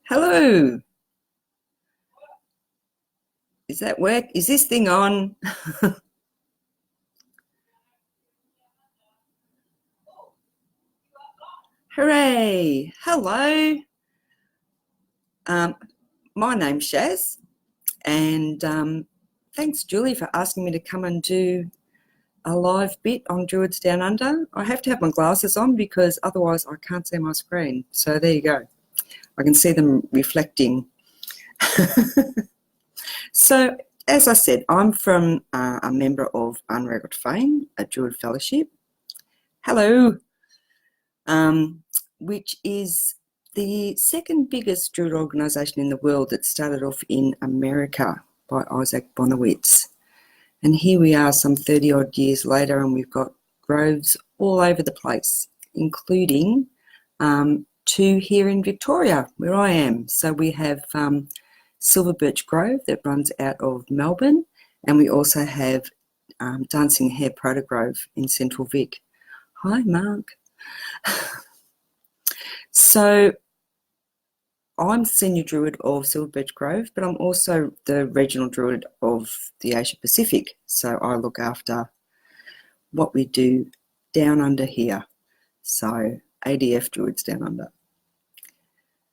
Hello. Is that work? Is this thing on? Hooray. Hello. My name's Shaz, and thanks, Julie, for asking me to come and do a live bit on Druids Down Under. I have to have my glasses on because otherwise I can't see my screen. So there you go. I can see them reflecting. So, as I said, I'm from a member of nDraíocht Féin, A Druid Fellowship. Hello. Which is the second biggest Druid organisation in the world that started off in America by Isaac Bonowitz. And here we are some 30 odd years later, and we've got groves all over the place, including two here in Victoria, where I am. So we have Silver Birch Grove that runs out of Melbourne, and we also have Dancing Hare Proto-Grove in Central Vic. Hi, Mark. So I'm Senior Druid of Silver Birch Grove, but I'm also the Regional Druid of the Asia Pacific. So I look after what we do down under here. So ADF Druids Down Under.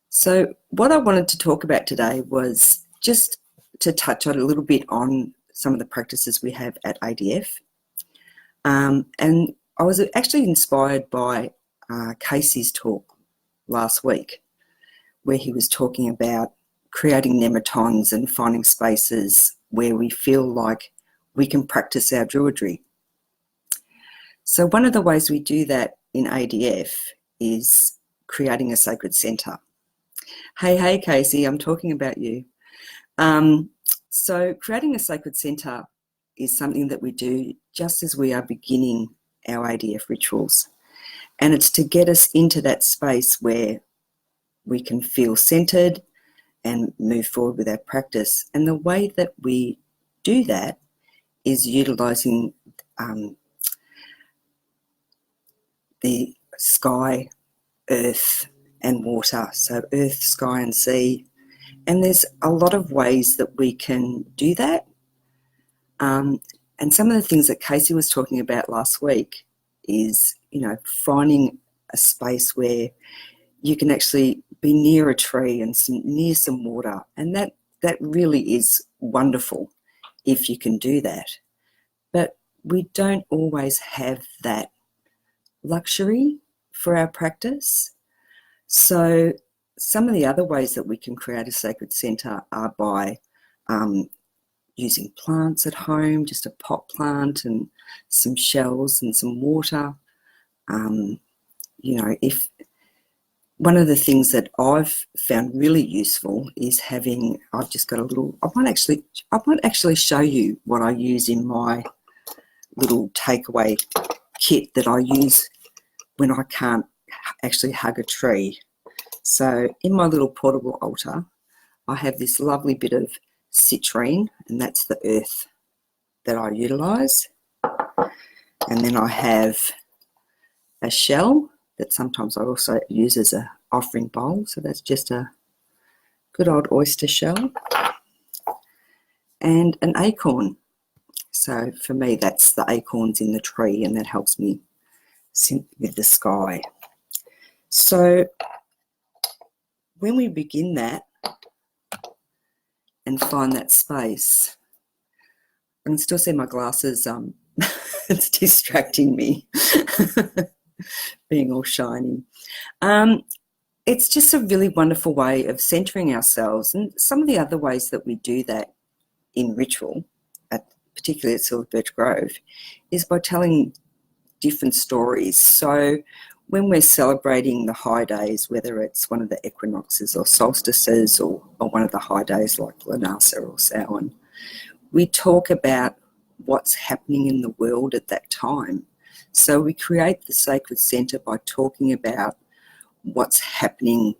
So what I wanted to talk about today was just to touch on a little bit on some of the practices we have at ADF. And I was actually inspired by Casey's talk last week, where he was talking about creating nematons and finding spaces where we feel like we can practice our druidry. So one of the ways we do that in ADF is creating a sacred centre. Hey, Casey, I'm talking about you. So creating a sacred centre is something that we do just as we are beginning our ADF rituals. And it's to get us into that space where we can feel centred and move forward with our practice. And the way that we do that is utilising the sky, earth and water. So earth, sky and sea. And there's a lot of ways that we can do that. And some of the things that Casey was talking about last week is, finding a space where you can actually be near a tree and near some water. And that really is wonderful if you can do that. But we don't always have that luxury for our practice. So some of the other ways that we can create a sacred centre are by using plants at home, just a pot plant and some shells and some water. If one of the things that I've found really useful is I've just got a little, I might actually show you what I use in my little takeaway kit that I use when I can't actually hug a tree. So in my little portable altar, I have this lovely bit of citrine, and that's the earth that I utilise. And then I have a shell that sometimes I also use as an offering bowl. So that's just a good old oyster shell. And an acorn. So for me, that's the acorns in the tree, and that helps me sync with the sky. So when we begin that and find that space, I can still see my glasses, it's distracting me, being all shiny. It's just a really wonderful way of centering ourselves. And some of the other ways that we do that in ritual, particularly at Silver Birch Grove, is by telling different stories. So when we're celebrating the high days, whether it's one of the equinoxes or solstices or one of the high days like Lanasa or Samhain, we talk about what's happening in the world at that time. So we create the sacred centre by talking about what's happening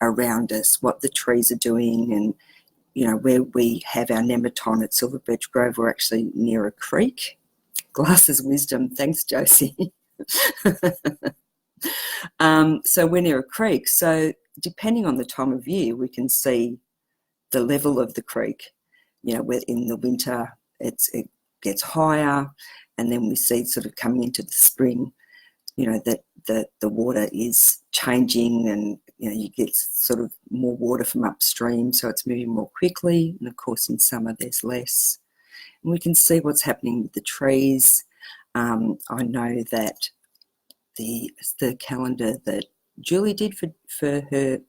around us, what the trees are doing, and where we have our nematon at Silver Birch Grove, we're actually near a creek. Glasses wisdom, thanks Josie. So we're near a creek. So depending on the time of year, we can see the level of the creek. In the winter it gets higher, and then we see sort of coming into the spring, that the water is changing, and you get sort of more water from upstream, so it's moving more quickly. And of course in summer there's less. And we can see what's happening with the trees. I know that the calendar that Julie did for her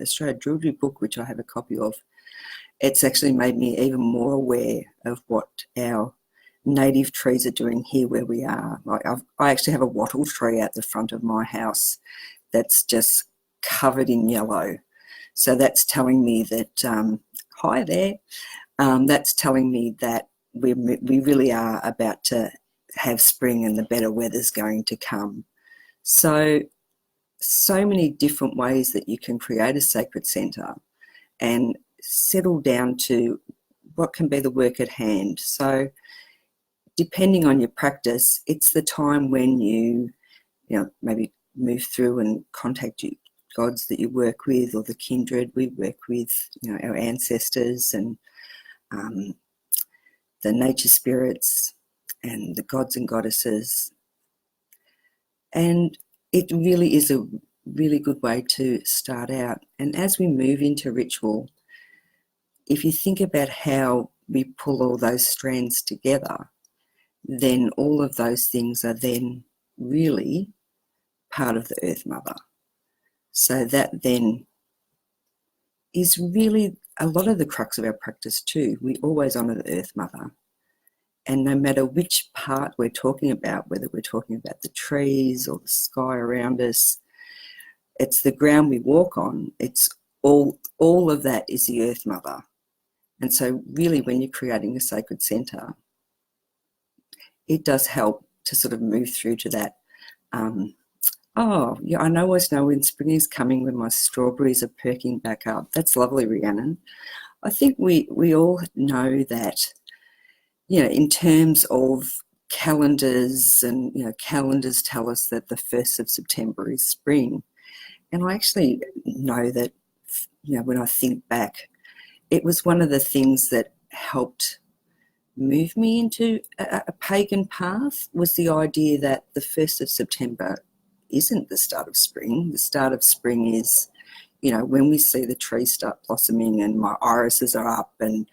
Australia Druid book, which I have a copy of, it's actually made me even more aware of what our native trees are doing here where we are. I actually have a wattle tree out the front of my house that's just covered in yellow. So that's telling me that, hi there, that's telling me that we really are about to have spring and the better weather's going to come. So many different ways that you can create a sacred centre and settle down to what can be the work at hand. So depending on your practice, it's the time when you maybe move through and contact you gods that you work with, or the kindred. We work with our ancestors and the nature spirits and the gods and goddesses. And it really is a really good way to start out. And as we move into ritual, if you think about how we pull all those strands together, then all of those things are then really part of the Earth Mother. So that then is really a lot of the crux of our practice too. We always honour the Earth Mother. And no matter which part we're talking about, whether we're talking about the trees or the sky around us, it's the ground we walk on. It's all of that is the Earth Mother. And so really when you're creating a sacred centre, it does help to sort of move through to that. I always know when spring is coming, when my strawberries are perking back up. That's lovely, Rhiannon. I think we all know that, in terms of calendars, and, calendars tell us that the 1st of September is spring. And I actually know that, when I think back, it was one of the things that helped move me into a pagan path, was the idea that the 1st of September isn't the start of spring. The start of spring is, when we see the trees start blossoming and my irises are up and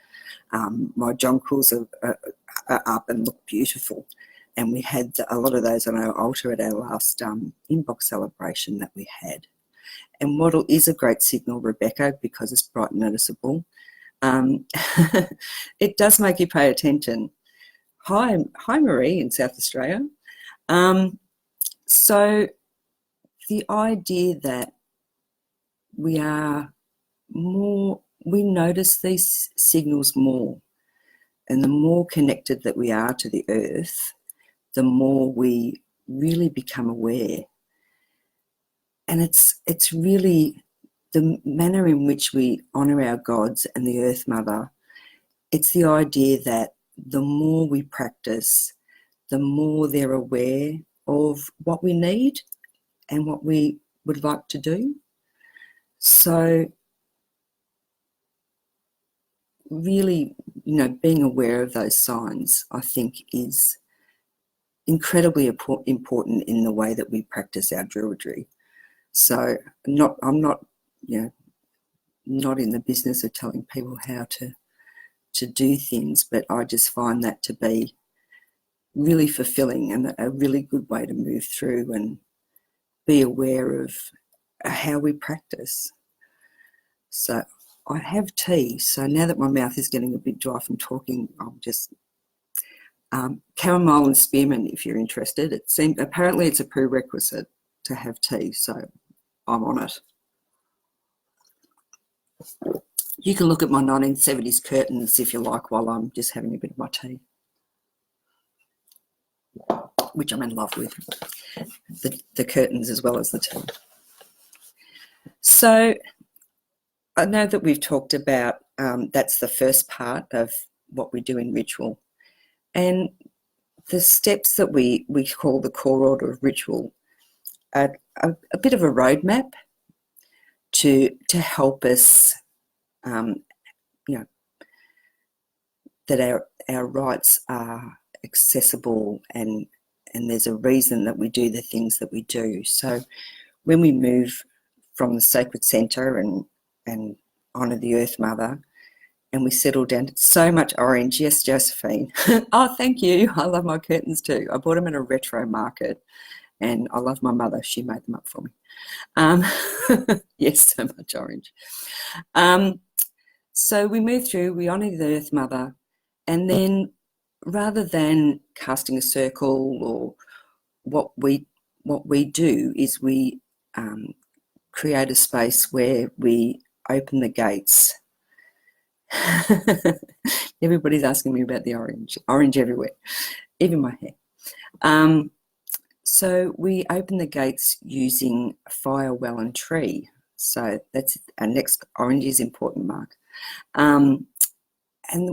my jonquils are up and look beautiful. And we had a lot of those on our altar at our last inbox celebration that we had. And wattle is a great signal, Rebecca, because it's bright and noticeable. It does make you pay attention. Hi Marie in South Australia. So the idea that we notice these signals more, and the more connected that we are to the earth, the more we really become aware. And it's really the manner in which we honour our gods and the Earth Mother. It's the idea that the more we practice, the more they're aware of what we need and what we would like to do. So really, being aware of those signs, I think, is incredibly important in the way that we practice our Druidry. So I'm not in the business of telling people how to do things, but I just find that to be really fulfilling and a really good way to move through and be aware of how we practice. So I have tea, so now that my mouth is getting a bit dry from talking, I'll just chamomile and spearmint if you're interested. Apparently it's a prerequisite to have tea, so I'm on it. You can look at my 1970s curtains if you like while I'm just having a bit of my tea, which I'm in love with, the curtains as well as the tea. So I know that we've talked about that's the first part of what we do in ritual, and the steps that we call the core order of ritual are a bit of a roadmap. to help us, that our rights are accessible, and there's a reason that we do the things that we do. So when we move from the sacred centre and honour the Earth Mother, and we settle down to so much orange. Yes, Josephine. Oh, thank you. I love my curtains too. I bought them at a retro market, and I love my mother. She made them up for me. Yes, so much orange. So we move through, we honour the Earth Mother, and then rather than casting a circle, or what we do is we create a space where we open the gates. Everybody's asking me about the orange everywhere, even my hair. So we open the gates using fire, well and tree. So that's our next. Orange is important, Mark. And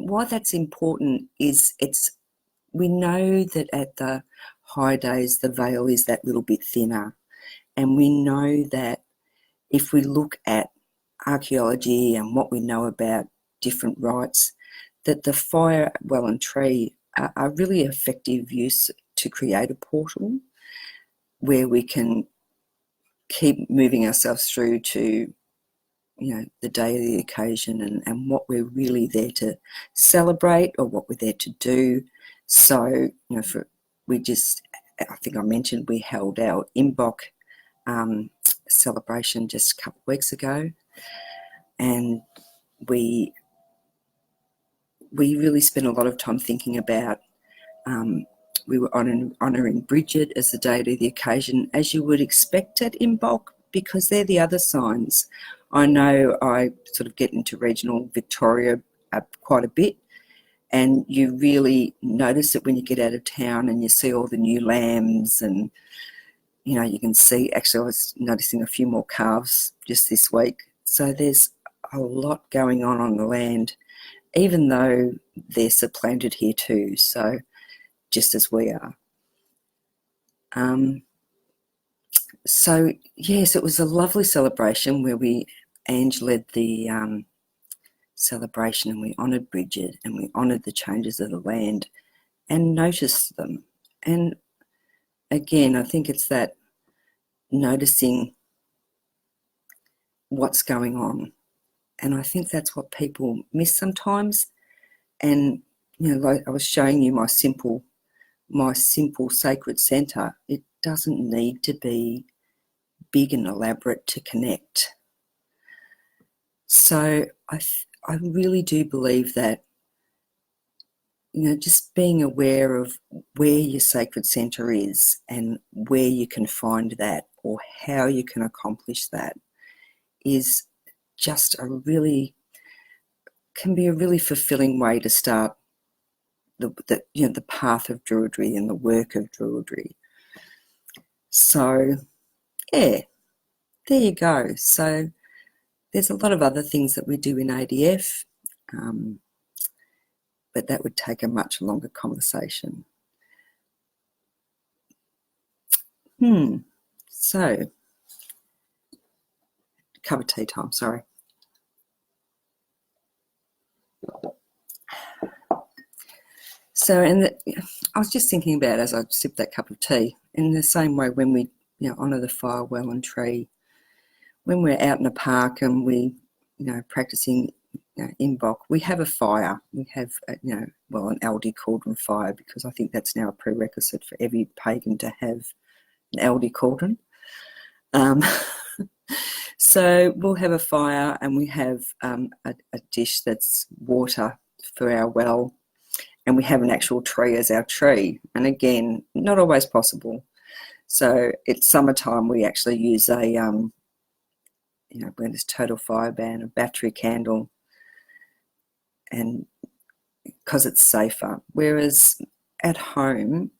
why that's important is we know that at the high days the veil is that little bit thinner, and we know that if we look at archaeology and what we know about different rites, that the fire, well and tree are really effective use to create a portal where we can keep moving ourselves through to, the day of the occasion and what we're really there to celebrate, or what we're there to do. So, I think I mentioned we held our Imbolc celebration just a couple of weeks ago, and we really spent a lot of time thinking about, we were honouring Bridget as the deity of the occasion, as you would expect at Imbolc, because they're the other signs. I know I sort of get into regional Victoria quite a bit, and you really notice it when you get out of town and you see all the new lambs, and you can see, actually I was noticing a few more calves just this week. So there's a lot going on the land, even though they're supplanted here too, so just as we are. So yes, it was a lovely celebration where Ange led the celebration, and we honoured Bridget, and we honoured the changes of the land and noticed them. And again, I think it's that noticing what's going on, and I think that's what people miss sometimes. And like I was showing you my simple sacred centre, it doesn't need to be big and elaborate to connect. So I really do believe that, just being aware of where your sacred centre is and where you can find that, or how you can accomplish that, is just can be a really fulfilling way to start the path of Druidry and the work of Druidry. So yeah, there you go. So there's a lot of other things that we do in ADF, but that would take a much longer conversation. So, cup of tea time, sorry. So, I was just thinking about, as I sipped that cup of tea, in the same way when we, honour the fire, well and tree, when we're out in a park and we, practicing Imbolc, we have a fire. We have, an Aldi cauldron fire, because I think that's now a prerequisite for every pagan to have an Aldi cauldron. So we'll have a fire, and we have a dish that's water for our well, and we have an actual tree as our tree. And again, not always possible. So it's summertime, we actually use a, when it's total fire ban, a battery candle, and because it's safer. Whereas at home,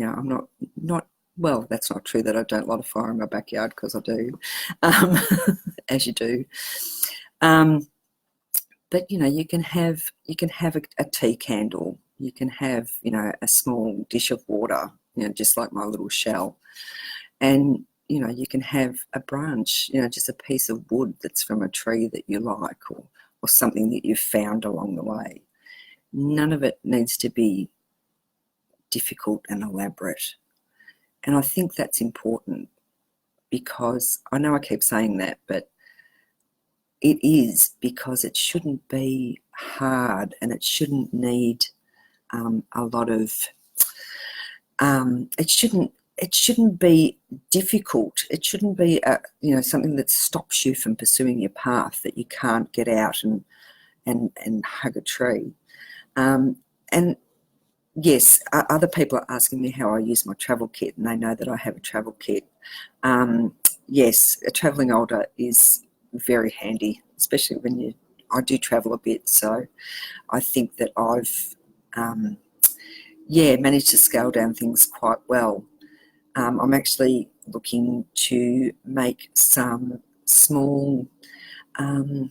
I'm not well, that's not true that I don't light a fire in my backyard, because I do, as you do. But you can have a tea candle. You can have a small dish of water, just like my little shell, and you know, you can have a branch, you know, just a piece of wood that's from a tree that you like, or something that you've found along the way. None of it needs to be difficult and elaborate. And I think that's important, because I know I keep saying that, but it is, because it shouldn't be hard, and it shouldn't need a lot of, it shouldn't be difficult. It shouldn't be you know, something that stops you from pursuing your path, that you can't get out and hug a tree. And yes, other people are asking me how I use my travel kit, and they know that I have a travel kit. Yes, a travelling altar is very handy, especially when I do travel a bit. So I think that I've managed to scale down things quite well. I'm actually looking to make some small, you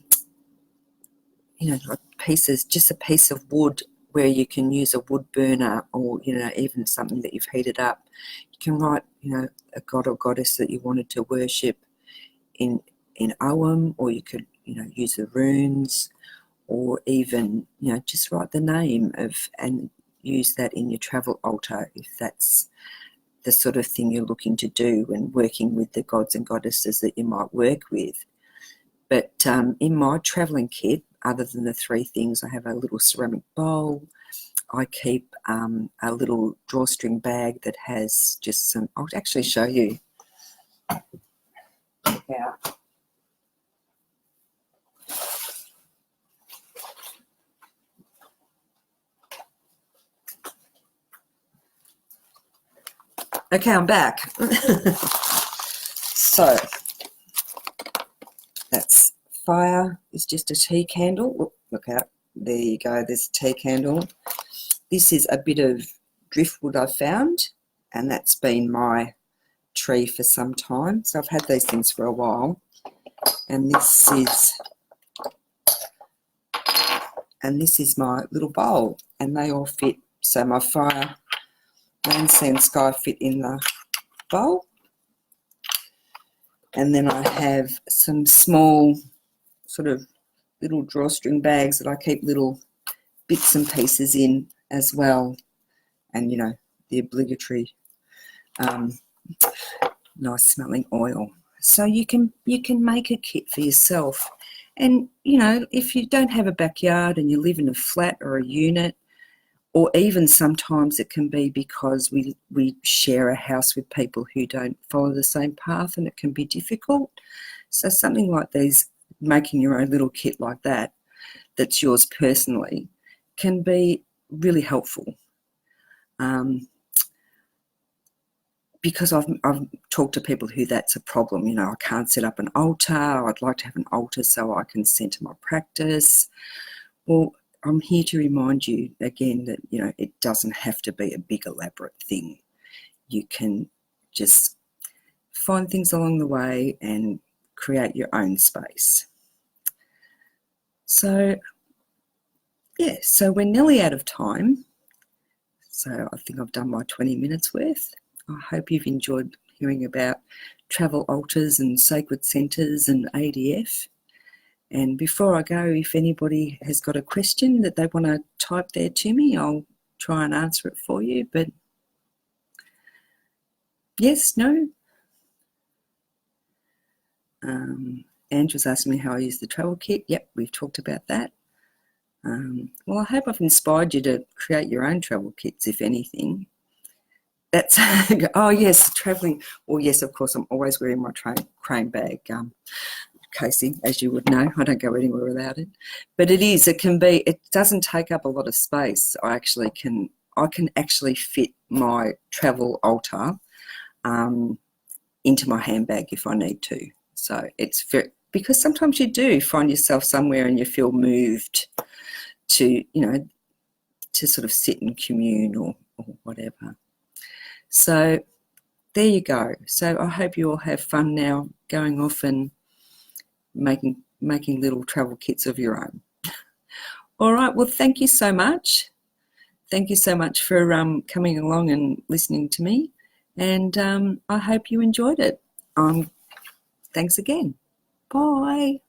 know, like pieces, just a piece of wood where you can use a wood burner, or, you know, even something that you've heated up. You can write, you know, a god or goddess that you wanted to worship in Ogham, or you could, you know, use the runes, or even, you know, just write the name of, and use that in your travel altar, if that's the sort of thing you're looking to do when working with the gods and goddesses that you might work with. But in my travelling kit, other than the three things, I have a little ceramic bowl. I keep a little drawstring bag that has just some, I'll actually show you. Yeah. Okay, I'm back. So that's fire. It's just a tea candle. Oh, look out. There you go. There's a tea candle. This is a bit of driftwood I found, and that's been my tree for some time. So I've had these things for a while. And this is my little bowl, and they all fit. So my fire, land, sea and sky fit in the bowl. And then I have some small sort of little drawstring bags that I keep little bits and pieces in as well. And, you know, the obligatory nice smelling oil. So you can make a kit for yourself. And, you know, if you don't have a backyard and you live in a flat or a unit, or even sometimes it can be because we share a house with people who don't follow the same path, and it can be difficult. So something like these, making your own little kit like that, that's yours personally, can be really helpful. Because I've talked to people who that's a problem. You know, I can't set up an altar. I'd like to have an altar so I can centre my practice. Well, I'm here to remind you again that, you know, it doesn't have to be a big elaborate thing. You can just find things along the way and create your own space. So, yeah, so we're nearly out of time. So I think I've done my 20 minutes worth. I hope you've enjoyed hearing about travel altars and sacred centres and ADF. And before I go, if anybody has got a question that they want to type there to me, I'll try and answer it for you. But yes, no. Andrew's asking me how I use the travel kit. Yep, we've talked about that. Well, I hope I've inspired you to create your own travel kits, if anything. That's, oh yes, travelling. Well, yes, of course, I'm always wearing my crane bag. Casing, as you would know. I don't go anywhere without it. But it doesn't take up a lot of space. I can actually fit my travel altar into my handbag if I need to. So it's because sometimes you do find yourself somewhere and you feel moved to, you know, to sort of sit and commune or whatever. So there you go. So I hope you all have fun now going off and making little travel kits of your own. All right, well, thank you so much. Thank you so much for coming along and listening to me, and I hope you enjoyed it. Thanks again. Bye.